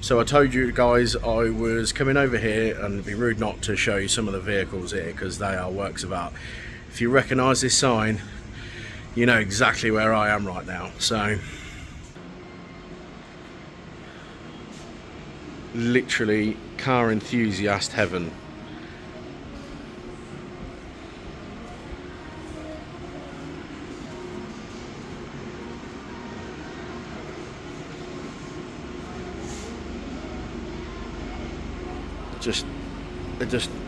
So I told you guys I was coming over here, and it'd be rude not to show you some of the vehicles here because they are works of art. If you recognise this sign, you know exactly where I am right now. So literally car enthusiast heaven.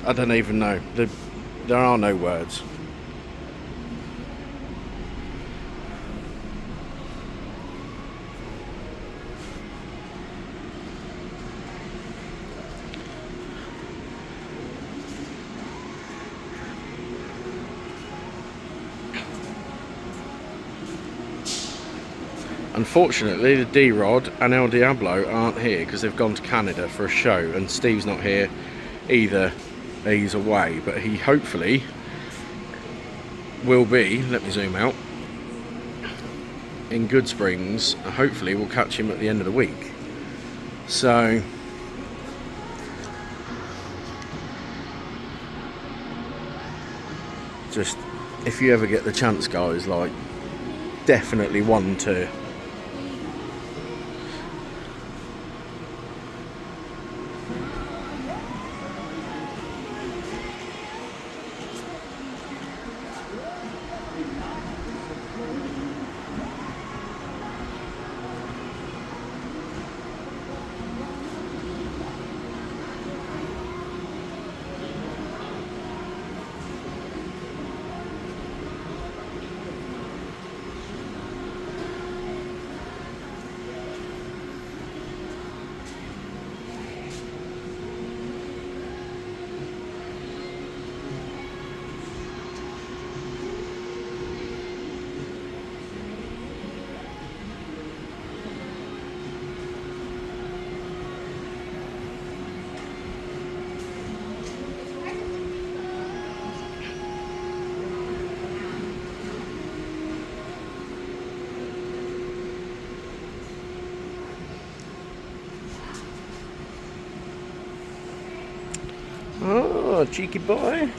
I don't even know. There are no words. Unfortunately, the D-Rod and El Diablo aren't here because they've gone to Canada for a show, and Steve's not here either. He's away, but he hopefully will be, let me zoom out, in Good Springs. Hopefully we'll catch him at the end of the week. So just, if you ever get the chance, guys, like, definitely one to oh, cheeky boy.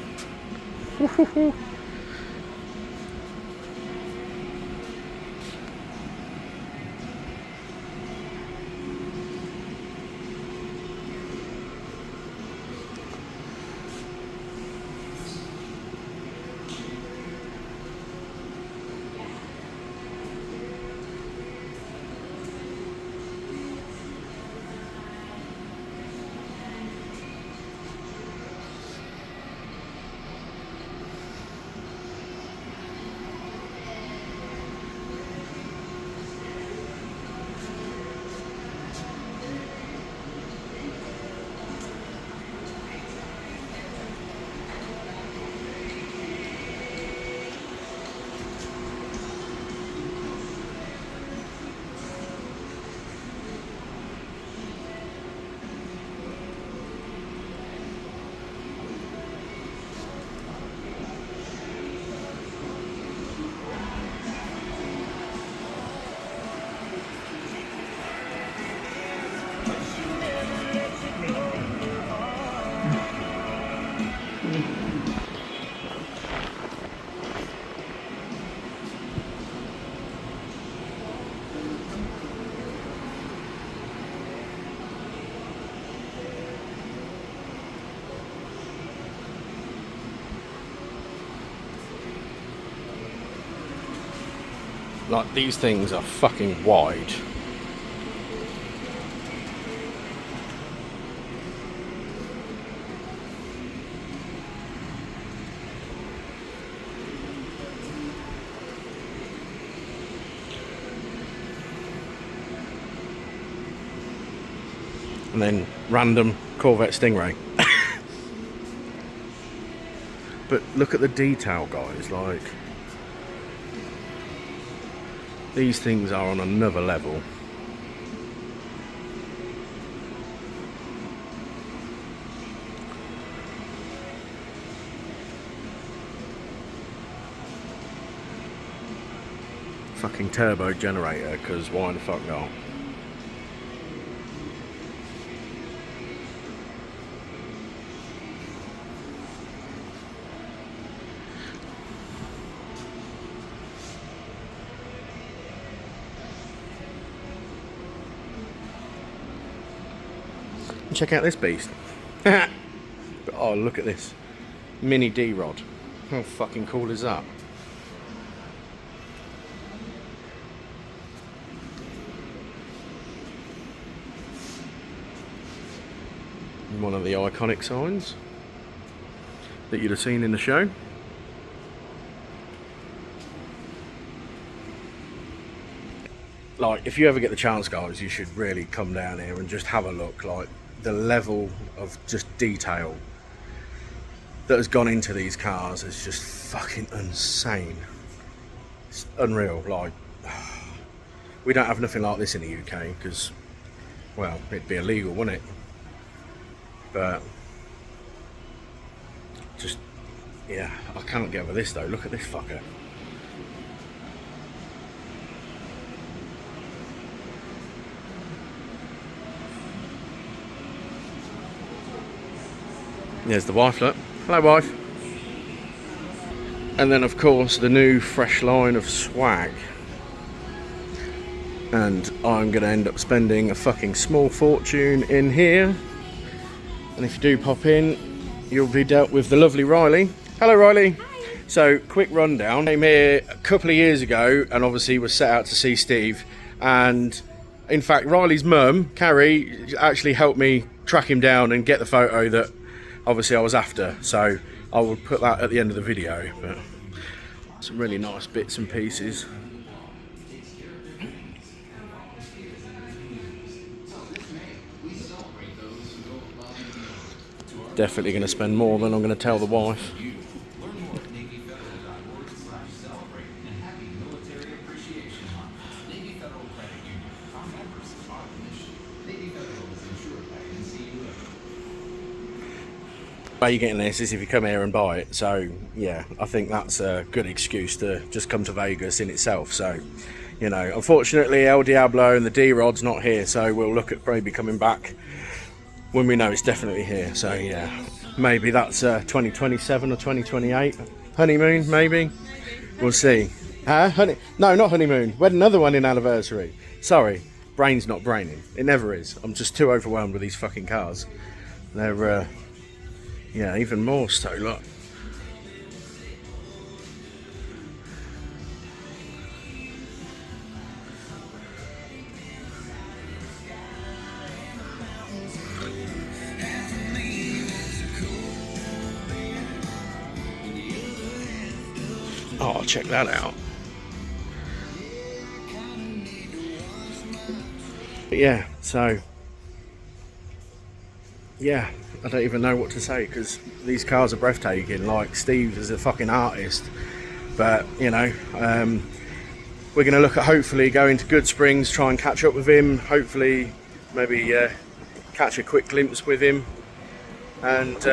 Like, these things are fucking wide. And then random Corvette Stingray. But look at the detail, guys, like, these things are on another level. Fucking turbo generator, because why the fuck not? Check out this beast. But oh, look at this mini D-rod. How fucking cool is that? One of the iconic signs that you'd have seen in the show. Like, if you ever get the chance, guys, you should really come down here and just have a look. Like, the level of just detail that has gone into these cars is just fucking insane. It's unreal. Like, we don't have nothing like this in the UK because, well, it'd be illegal, wouldn't it? But just, yeah, I can't get over this though. Look at this fucker. There's the wife, look. Hello, wife. And then, of course, the new fresh line of swag. And I'm going to end up spending a fucking small fortune in here. And if you do pop in, you'll be dealt with the lovely Riley. Hello, Riley. Hi. So, quick rundown. I came here a couple of years ago and obviously was set out to see Steve. And in fact, Riley's mum, Carrie, actually helped me track him down and get the photo that obviously I was after. So I will put that at the end of the video. But some really nice bits and pieces. Definitely going to spend more than I'm going to tell the wife. The way you're getting this is if you come here and buy it. So yeah, I think that's a good excuse to just come to Vegas in itself. So, you know, unfortunately El Diablo and the D-Rod's not here, so we'll look at maybe coming back when we know it's definitely here. So yeah, maybe that's 2027 or 2028 honeymoon, maybe. We'll see. No, not honeymoon. We had another one in anniversary. Sorry, brain's not braining. It never is. I'm just too overwhelmed with these fucking cars. They're yeah, even more so. Look. Oh, check that out. But yeah, so yeah, I don't even know what to say because these cars are breathtaking. Like, Steve is a fucking artist, but you know, we're going to look at hopefully going to Goodsprings, try and catch up with him. Hopefully, maybe catch a quick glimpse with him, and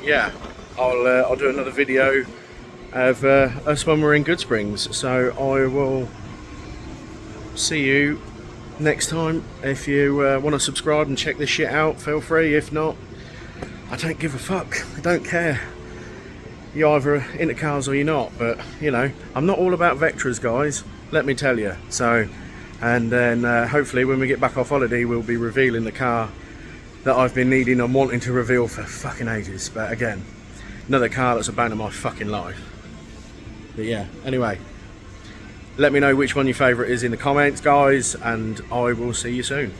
yeah, I'll do another video of us when we're in Goodsprings. So I will see you next time. If you want to subscribe and check this shit out, feel free. If not, I don't give a fuck. I don't care. You're either into cars or you're not. But you know, I'm not all about Vectras, guys, let me tell you. So, and then hopefully when we get back off holiday, we'll be revealing the car that I've been needing and wanting to reveal for fucking ages. But again, another car that's a bane of my fucking life. But yeah, anyway, let me know which one your favourite is in the comments, guys, and I will see you soon.